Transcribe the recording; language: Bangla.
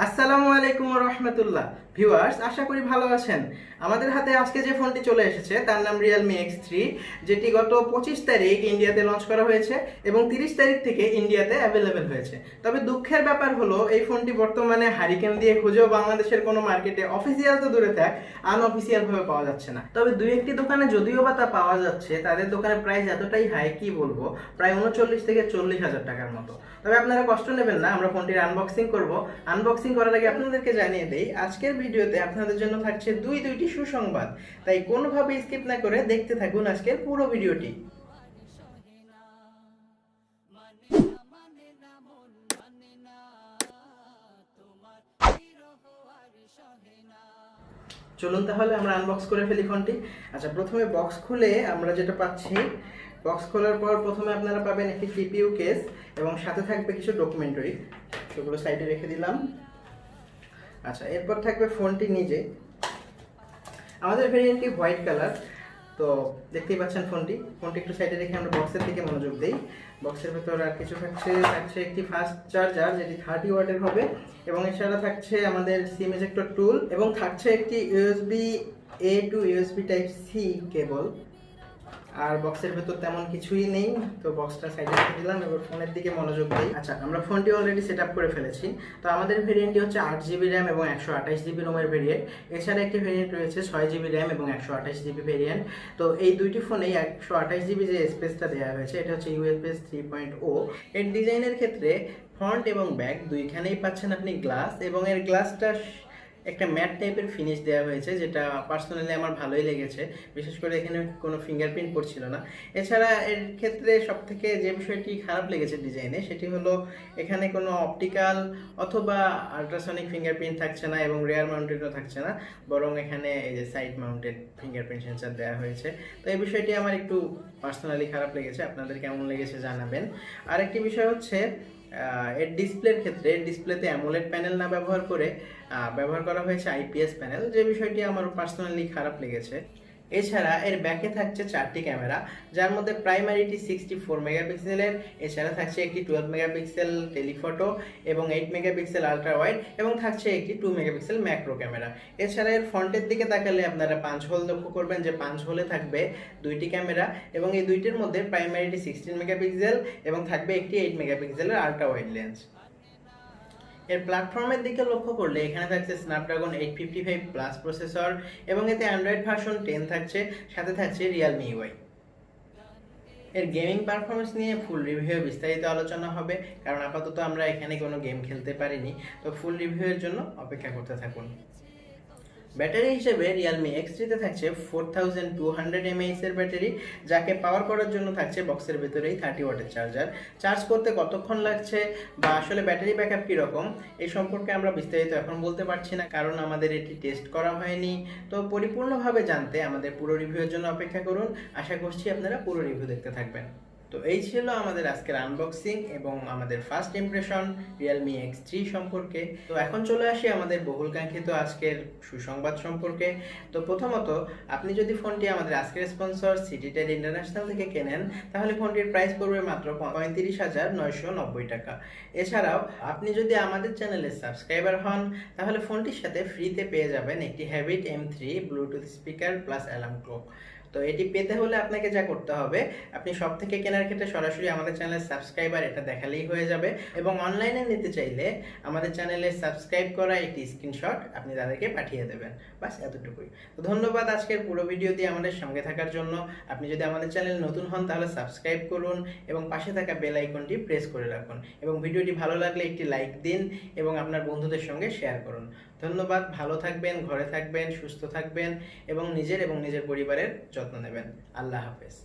আসসালামু আলাইকুম ওয়া রাহমাতুল্লাহ। ভিউয়ার্স, আশা করি ভালো আছেন। আমাদের হাতে আজকে যে ফোনটি চলে এসেছে তার নাম Realme X3, যেটি গত 25 তারিখ ইন্ডিয়াতে লঞ্চ করা হয়েছে এবং 30 তারিখ থেকে ইন্ডিয়াতে অ্যাভেলেবেল হয়েছে। তবে দুঃখের ব্যাপার হলো এই ফোনটি বর্তমানে হারিকেন দিয়ে খুঁজেও বাংলাদেশের কোনো মার্কেটে অফিসিয়াল তো দূরে থাক, আনঅফিসিয়াল ভাবে পাওয়া যাচ্ছে না। তবে দুই একটি দোকানে যদিও বা তা পাওয়া যাচ্ছে, তাদের দোকানের প্রাইস এতটাই হাই, কি বলবো, প্রায় 39 থেকে 40 হাজার টাকার মতো। তবে আপনারা কষ্ট নেবেন না, আমরা ফোনটির আনবক্সিং করব। আনবক্সিং করার আগে আপনাদেরকে জানিয়ে দেই, আজকের ভিডিওতে আপনাদের জন্য থাকছে দুইটি সুসংবাদ। তাই কোনোভাবে স্কিপ না করে দেখতে থাকুন আজকের পুরো ভিডিওটি। চলুন তাহলে আমরা আনবক্স করে ফেলি ফোনটি। আচ্ছা, প্রথমে বক্স খুলে আমরা যেটা পাচ্ছি, বক্স খোলার পর প্রথমে আপনারা পাবেন একটি সিপিইউ কেস এবং সাথে থাকবে কিছু ডকুমেন্টারি, সেগুলো সাইডে রেখে দিলাম। আচ্ছা, এরপর থাকবে ফোনটি নিজে। আমাদের ভেরিয়েন্টটি হোয়াইট কালার, তো দেখতেই পাচ্ছেন ফোনটি একটু সাইডে রেখে আমরা বক্সের দিকে মনোযোগ দিই। বক্সের ভেতর আর কিছু থাকছে একটি ফাস্ট চার্জার, যেটি 30 ওয়াটের হবে, এবং এছাড়া থাকছে আমাদের সিম এজেক্টর টুল, এবং থাকছে একটি USB A to USB type C cable. আর বক্সের ভেতর তেমন কিছুই নেই, তো বক্সটা সাইডে রেখে দিলাম। এবার ফোনের দিকে মনোযোগ দিই। আচ্ছা, আমরা ফোনটি অলরেডি সেট আপ করে ফেলেছি। তো আমাদের ভেরিয়েন্টটি হচ্ছে 8GB র্যাম এবং 128GB রোমের ভেরিয়েন্ট। এছাড়া একটি ভেরিয়েন্ট রয়েছে 6GB র্যাম এবং 128GB ভেরিয়েন্ট। তো এই দুইটি ফোনেই 128GB যে স্পেসটা দেওয়া হয়েছে, এটা হচ্ছে ইউএসপি 3.0। এর ডিজাইনের ক্ষেত্রে ফ্রন্ট এবং ব্যাক দুইখানেই পাচ্ছেন আপনি গ্লাস, এবং এর গ্লাসটা একটা ম্যাট টাইপের ফিনিশ দেওয়া হয়েছে, যেটা পার্সোনালি আমার ভালোই লেগেছে। বিশেষ করে এখানে কোনো ফিঙ্গারপ্রিন্ট পড়ছিল না। এছাড়া এর ক্ষেত্রে সবথেকে যে বিষয়টি খারাপ লেগেছে ডিজাইনে, সেটি হলো এখানে কোনো অপটিক্যাল অথবা আল্ট্রাসনিক ফিঙ্গারপ্রিন্ট থাকছে না এবং রেয়ার মাউন্টেডও থাকছে না, বরং এখানে এই যে সাইড মাউন্টেড ফিঙ্গারপ্রিন্ট সেন্সর দেওয়া হয়েছে। তো এই বিষয়টি আমার একটু পার্সোনালি খারাপ লেগেছে, আপনাদের কেমন লেগেছে জানাবেন। আরেকটি বিষয় হচ্ছে এর ডিসপ্লের ক্ষেত্রে, ডিসপ্লেতে অ্যামোলেড প্যানেল না ব্যবহার করে ব্যবহার করা হয়েছে আইপিএস প্যানেল, যে বিষয়টি আমার পার্সোনালি খারাপ লেগেছে। এছাড়া এর ব্যাকে থাকছে 4টি ক্যামেরা, যার মধ্যে প্রাইমারিটি 64 মেগাপিক্সেলের, এছাড়া থাকছে একটি 12 মেগাপিক্সেল টেলিফটো এবং 8 মেগাপিক্সেল আলট্রা ওয়াইড, এবং থাকছে একটি 2 মেগাপিক্সেল ম্যাক্রো ক্যামেরা। এছাড়া এর ফ্রন্টের দিকে তাকালে আপনারা 5 হোল লক্ষ্য করবেন, যে 5 হোলে থাকবে দুইটি ক্যামেরা, এবং এই দুইটির মধ্যে প্রাইমারিটি 16 মেগাপিক্সেল এবং থাকবে একটি 8 মেগাপিক্সেলের আলট্রা ওয়াইড লেন্স। এর প্ল্যাটফর্মের দিকে লক্ষ্য করলে এখানে থাকছে স্ন্যাপড্রাগন 855 প্লাস প্রসেসর, এবং এতে অ্যান্ড্রয়েড ভার্সন 10 থাকছে, সাথে থাকছে রিয়েলমি ইউআই। এর গেমিং পারফরমেন্স নিয়ে ফুল রিভিউ বিস্তারিত আলোচনা হবে, কারণ আপাতত আমরা এখানে কোনো গেম খেলতে পারিনি। তো ফুল রিভিউয়ের জন্য অপেক্ষা করতে থাকুন। ব্যাটারি হিসেবে Realme X3 তে থাকছে 4200 mAh এর ব্যাটারি, যাকে পাওয়ার করার জন্য থাকছে বক্সের ভেতরেই 30 ওয়াটের চার্জার। চার্জ করতে কতক্ষণ লাগছে বা আসলে ব্যাটারি ব্যাকআপ কীরকম, এই সম্পর্কে আমরা বিস্তারিত এখন বলতে পারছি না, কারণ আমাদের এটি টেস্ট করা হয়নি। তো পরিপূর্ণভাবে জানতে আমাদের পুরো রিভিউয়ের জন্য অপেক্ষা করুন। আশা করছি আপনারা পুরো রিভিউ দেখতে থাকবেন। তো এই ছিল আমাদের আজকের আনবক্সিং এবং আমাদের ফার্স্ট ইমপ্রেশন Realme X3 সম্পর্কে। তো এখন চলে আসি আমাদের বহুলকাঙ্ক্ষিত আজকের সুসংবাদ সম্পর্কে। তো প্রথমত, আপনি যদি ফোনটি আমাদের আজকের স্পন্সর সিটিটেল ইন্টারন্যাশনাল থেকে কেনেন, তাহলে ফোনটির প্রাইস পড়বে মাত্র 35,990 টাকা। এছাড়াও আপনি যদি আমাদের চ্যানেলের সাবস্ক্রাইবার হন, তাহলে ফোনটির সাথে ফ্রিতে পেয়ে যাবেন একটি Havit M3 Bluetooth speaker plus alarm clock. তো এটি পেতে হলে আপনাকে যা করতে হবে, আপনি সব থেকে কেনার ক্ষেত্রে সরাসরি আমাদের চ্যানেলের সাবস্ক্রাইবার এটা দেখালেই হয়ে যাবে, এবং অনলাইনে নিতে চাইলে আমাদের চ্যানেলে সাবস্ক্রাইব করা একটি স্ক্রিনশট আপনি তাদেরকে পাঠিয়ে দেবেন। বাস এতটুকুই। তো ধন্যবাদ আজকের পুরো ভিডিও দিয়ে আমাদের সঙ্গে থাকার জন্য। আপনি যদি আমাদের চ্যানেল নতুন হন, তাহলে সাবস্ক্রাইব করুন এবং পাশে থাকা বেল আইকনটি প্রেস করে রাখুন, এবং ভিডিওটি ভালো লাগলে একটি লাইক দিন এবং আপনার বন্ধুদের সঙ্গে শেয়ার করুন। ধন্যবাদ। ভালো থাকবেন, ঘরে থাকবেন, সুস্থ থাকবেন এবং নিজের পরিবারের যত্ন নেবেন। আল্লাহ হাফেজ।